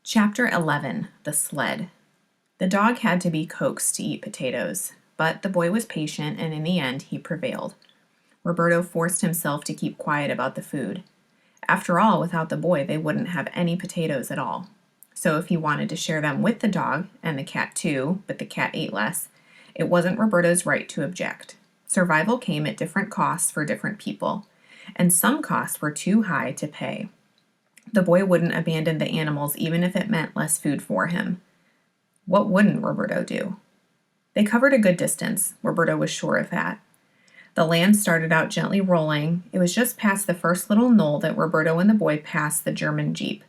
Chapter 11. The Sled. The dog had to be coaxed to eat potatoes, but the boy was patient, and in the end he prevailed. Roberto forced himself to keep quiet about the food. After all, without the boy, they wouldn't have any potatoes at all. So if he wanted to share them with the dog, and the cat too, but the cat ate less, it wasn't Roberto's right to object. Survival came at different costs for different people, and some costs were too high to pay. The boy wouldn't abandon the animals even if it meant less food for him. What wouldn't Roberto do? They covered a good distance. Roberto was sure of that. The land started out gently rolling. It was just past the first little knoll that Roberto and the boy passed the German Jeep.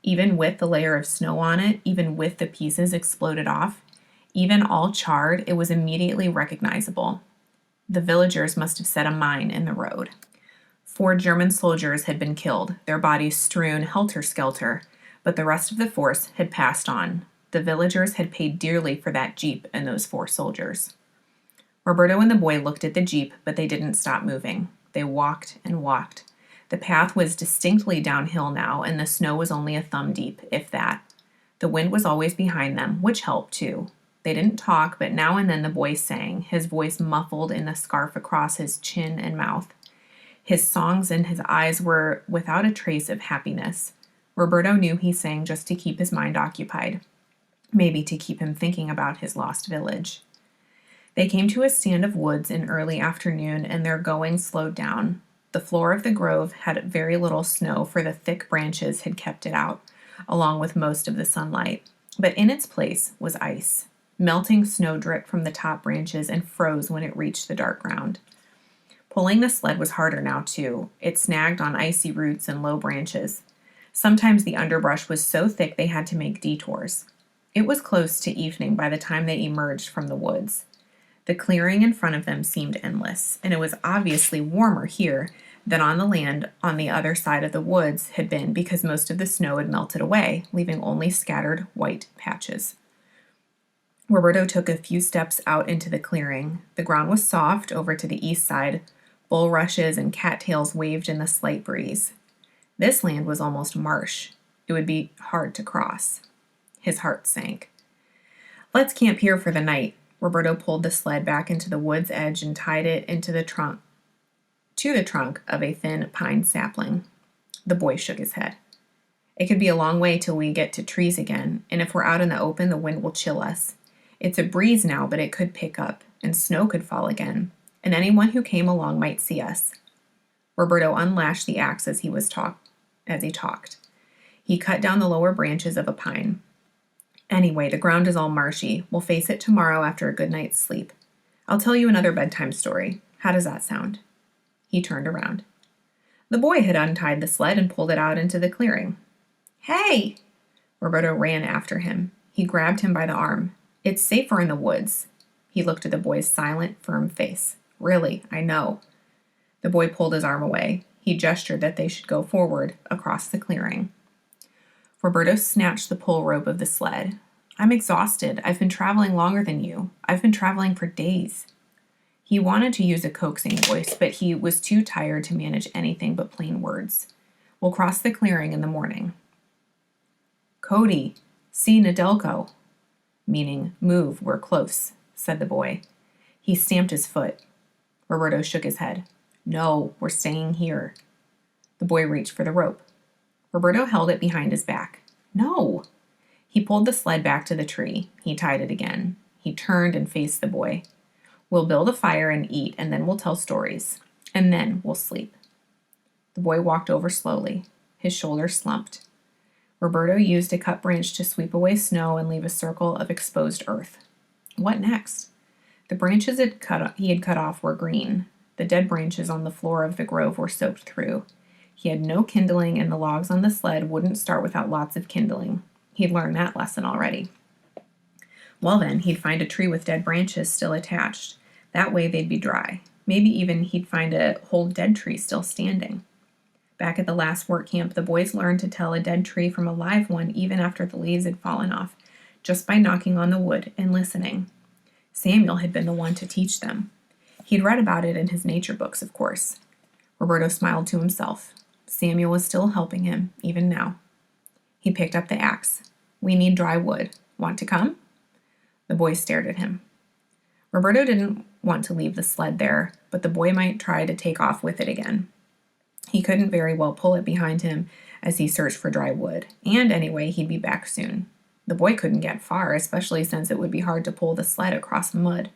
Even with the layer of snow on it, even with the pieces exploded off, even all charred, it was immediately recognizable. The villagers must have set a mine in the road. 4 German soldiers had been killed, their bodies strewn helter-skelter, but the rest of the force had passed on. The villagers had paid dearly for that jeep and those 4 soldiers. Roberto and the boy looked at the jeep, but they didn't stop moving. They walked and walked. The path was distinctly downhill now, and the snow was only a thumb deep, if that. The wind was always behind them, which helped too. They didn't talk, but now and then the boy sang, his voice muffled in the scarf across his chin and mouth. His songs and his eyes were without a trace of happiness. Roberto knew he sang just to keep his mind occupied, maybe to keep him thinking about his lost village. They came to a stand of woods in early afternoon, and their going slowed down. The floor of the grove had very little snow, for the thick branches had kept it out, along with most of the sunlight. But in its place was ice. Melting snow dripped from the top branches and froze when it reached the dark ground. Pulling the sled was harder now, too. It snagged on icy roots and low branches. Sometimes the underbrush was so thick they had to make detours. It was close to evening by the time they emerged from the woods. The clearing in front of them seemed endless, and it was obviously warmer here than on the land on the other side of the woods had been because most of the snow had melted away, leaving only scattered white patches. Roberto took a few steps out into the clearing. The ground was soft over to the east side. Bulrushes and cattails waved in the slight breeze. This land was almost marsh. It would be hard to cross. His heart sank. Let's camp here for the night. Roberto pulled the sled back into the wood's edge and tied it into the trunk of a thin pine sapling. The boy shook his head. It could be a long way till we get to trees again, and if we're out in the open, the wind will chill us. It's a breeze now, but it could pick up, and snow could fall again, and anyone who came along might see us. Roberto unlashed the axe as he talked. He cut down the lower branches of a pine. Anyway, the ground is all marshy. We'll face it tomorrow after a good night's sleep. I'll tell you another bedtime story. How does that sound? He turned around. The boy had untied the sled and pulled it out into the clearing. Hey! Roberto ran after him. He grabbed him by the arm. It's safer in the woods. He looked at the boy's silent, firm face. Really, I know. The boy pulled his arm away. He gestured that they should go forward across the clearing. Roberto snatched the pull rope of the sled. I'm exhausted. I've been traveling longer than you. I've been traveling for days. He wanted to use a coaxing voice, but he was too tired to manage anything but plain words. We'll cross the clearing in the morning. Cody, see Nadelko. Meaning, move, we're close, said the boy. He stamped his foot. Roberto shook his head. No, we're staying here. The boy reached for the rope. Roberto held it behind his back. No! He pulled the sled back to the tree. He tied it again. He turned and faced the boy. We'll build a fire and eat, and then we'll tell stories. And then we'll sleep. The boy walked over slowly. His shoulders slumped. Roberto used a cut branch to sweep away snow and leave a circle of exposed earth. What next? The branches he had cut off were green. The dead branches on the floor of the grove were soaked through. He had no kindling, and the logs on the sled wouldn't start without lots of kindling. He'd learned that lesson already. Well then, he'd find a tree with dead branches still attached. That way they'd be dry. Maybe even he'd find a whole dead tree still standing. Back at the last work camp, the boys learned to tell a dead tree from a live one even after the leaves had fallen off, just by knocking on the wood and listening. Samuel had been the one to teach them. He'd read about it in his nature books, of course. Roberto smiled to himself. Samuel was still helping him, even now. He picked up the axe. "We need dry wood. Want to come?" The boy stared at him. Roberto didn't want to leave the sled there, but the boy might try to take off with it again. He couldn't very well pull it behind him as he searched for dry wood, and anyway, he'd be back soon. The boy couldn't get far, especially since it would be hard to pull the sled across mud.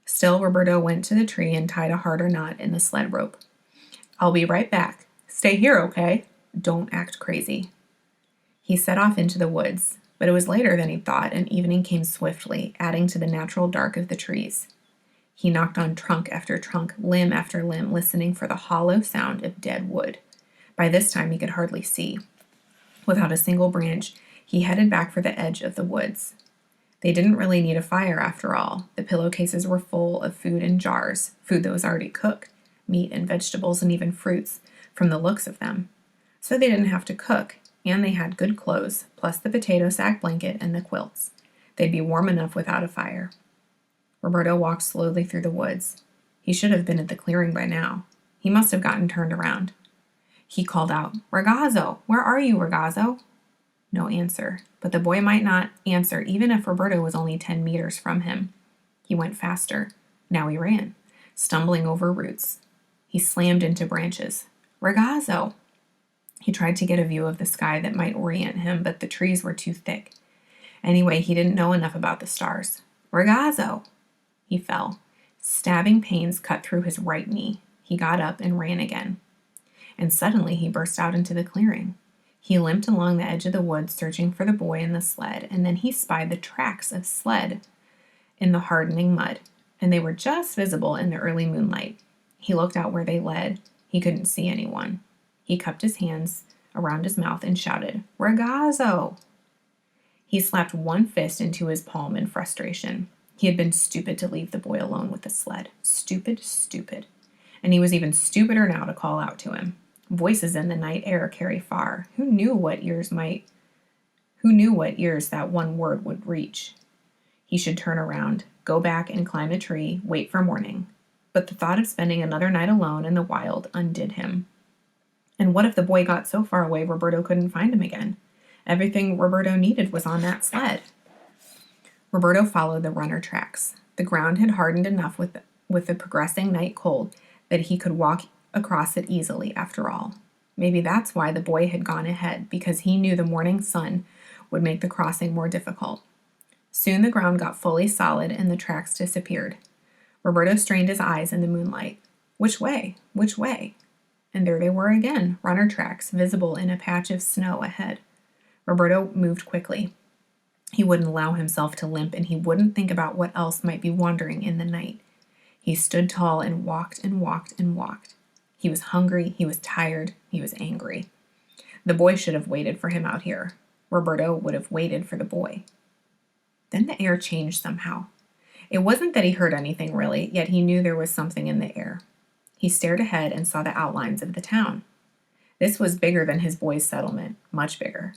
Still, Roberto went to the tree and tied a harder knot in the sled rope. "I'll be right back. Stay here, okay? Don't act crazy." He set off into the woods, but it was later than he thought, and evening came swiftly, adding to the natural dark of the trees. He knocked on trunk after trunk, limb after limb, listening for the hollow sound of dead wood. By this time, he could hardly see. Without a single branch, he headed back for the edge of the woods. They didn't really need a fire after all. The pillowcases were full of food in jars, food that was already cooked, meat and vegetables and even fruits, from the looks of them. So they didn't have to cook, and they had good clothes, plus the potato sack blanket and the quilts. They'd be warm enough without a fire. Roberto walked slowly through the woods. He should have been at the clearing by now. He must have gotten turned around. He called out, "Ragazzo! Where are you, Ragazzo?" No answer, but the boy might not answer even if Roberto was only 10 meters from him. He went faster. Now he ran, stumbling over roots. He slammed into branches. "Ragazzo!" He tried to get a view of the sky that might orient him, but the trees were too thick. Anyway, he didn't know enough about the stars. "Ragazzo!" He fell. Stabbing pains cut through his right knee. He got up and ran again. And suddenly he burst out into the clearing. He limped along the edge of the woods, searching for the boy and the sled, and then he spied the tracks of Sled in the hardening mud, and they were just visible in the early moonlight. He looked out where they led. He couldn't see anyone. He cupped his hands around his mouth and shouted, "Ragazzo!" He slapped one fist into his palm in frustration. He had been stupid to leave the boy alone with the sled. Stupid, stupid. And he was even stupider now to call out to him. Voices in the night air carry far. Who knew what ears that one word would reach? He should turn around, go back and climb a tree, wait for morning. But the thought of spending another night alone in the wild undid him. And what if the boy got so far away Roberto couldn't find him again? Everything Roberto needed was on that sled. Roberto followed the runner tracks. The ground had hardened enough with the progressing night cold that he could walk across it easily after all. Maybe that's why the boy had gone ahead, because he knew the morning sun would make the crossing more difficult. Soon the ground got fully solid and the tracks disappeared. Roberto strained his eyes in the moonlight. Which way? Which way? And there they were again, runner tracks, visible in a patch of snow ahead. Roberto moved quickly. He wouldn't allow himself to limp, and he wouldn't think about what else might be wandering in the night. He stood tall and walked and walked and walked. He was hungry, he was tired, he was angry. The boy should have waited for him out here. Roberto would have waited for the boy. Then the air changed somehow. It wasn't that he heard anything really, yet he knew there was something in the air. He stared ahead and saw the outlines of the town. This was bigger than his boy's settlement, much bigger.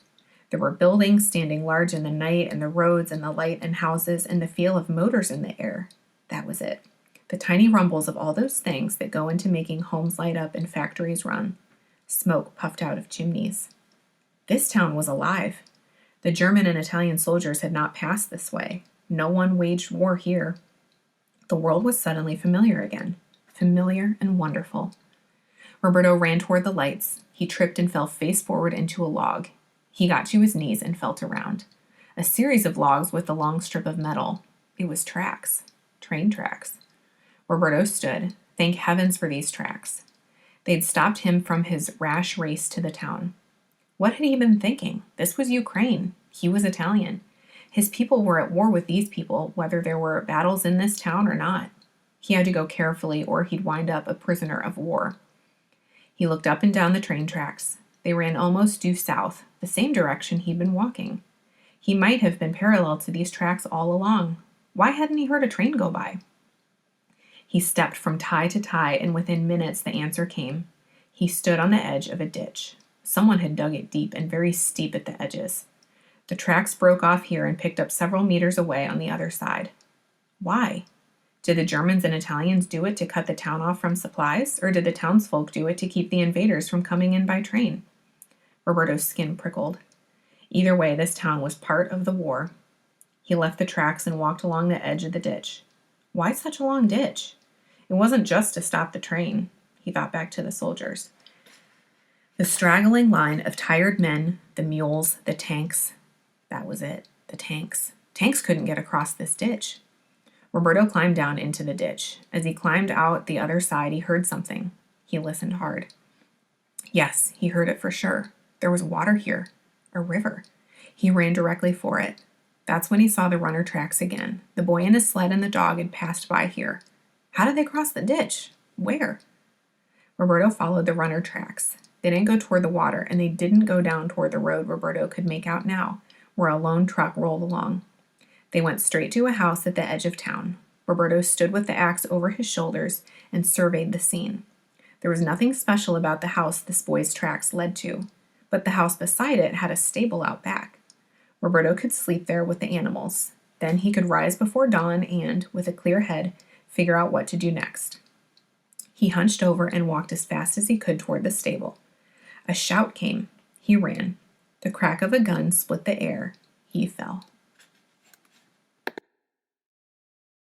There were buildings standing large in the night, and the roads and the light and houses and the feel of motors in the air. That was it. The tiny rumbles of all those things that go into making homes light up and factories run. Smoke puffed out of chimneys. This town was alive. The German and Italian soldiers had not passed this way. No one waged war here. The world was suddenly familiar again. Familiar and wonderful. Roberto ran toward the lights. He tripped and fell face forward into a log. He got to his knees and felt around. A series of logs with a long strip of metal. It was tracks. Train tracks. Roberto stood. Thank heavens for these tracks. They'd stopped him from his rash race to the town. What had he been thinking? This was Ukraine. He was Italian. His people were at war with these people, whether there were battles in this town or not. He had to go carefully, or he'd wind up a prisoner of war. He looked up and down the train tracks. They ran almost due south, the same direction he'd been walking. He might have been parallel to these tracks all along. Why hadn't he heard a train go by? He stepped from tie to tie, and within minutes the answer came. He stood on the edge of a ditch. Someone had dug it deep and very steep at the edges. The tracks broke off here and picked up several meters away on the other side. Why? Did the Germans and Italians do it to cut the town off from supplies, or did the townsfolk do it to keep the invaders from coming in by train? Roberto's skin prickled. Either way, this town was part of the war. He left the tracks and walked along the edge of the ditch. Why such a long ditch? It wasn't just to stop the train, he thought back to the soldiers. The straggling line of tired men, the mules, the tanks. That was it, the tanks. Tanks couldn't get across this ditch. Roberto climbed down into the ditch. As he climbed out the other side, he heard something. He listened hard. Yes, he heard it for sure. There was water here, a river. He ran directly for it. That's when he saw the runner tracks again. The boy and his sled and the dog had passed by here. How did they cross the ditch? Where? Roberto followed the runner tracks. They didn't go toward the water, and they didn't go down toward the road Roberto could make out now, where a lone truck rolled along. They went straight to a house at the edge of town. Roberto stood with the axe over his shoulders and surveyed the scene. There was nothing special about the house this boy's tracks led to, but the house beside it had a stable out back. Roberto could sleep there with the animals. Then he could rise before dawn and, with a clear head, figure out what to do next. He hunched over and walked as fast as he could toward the stable. A shout came. He ran. The crack of a gun split the air. He fell.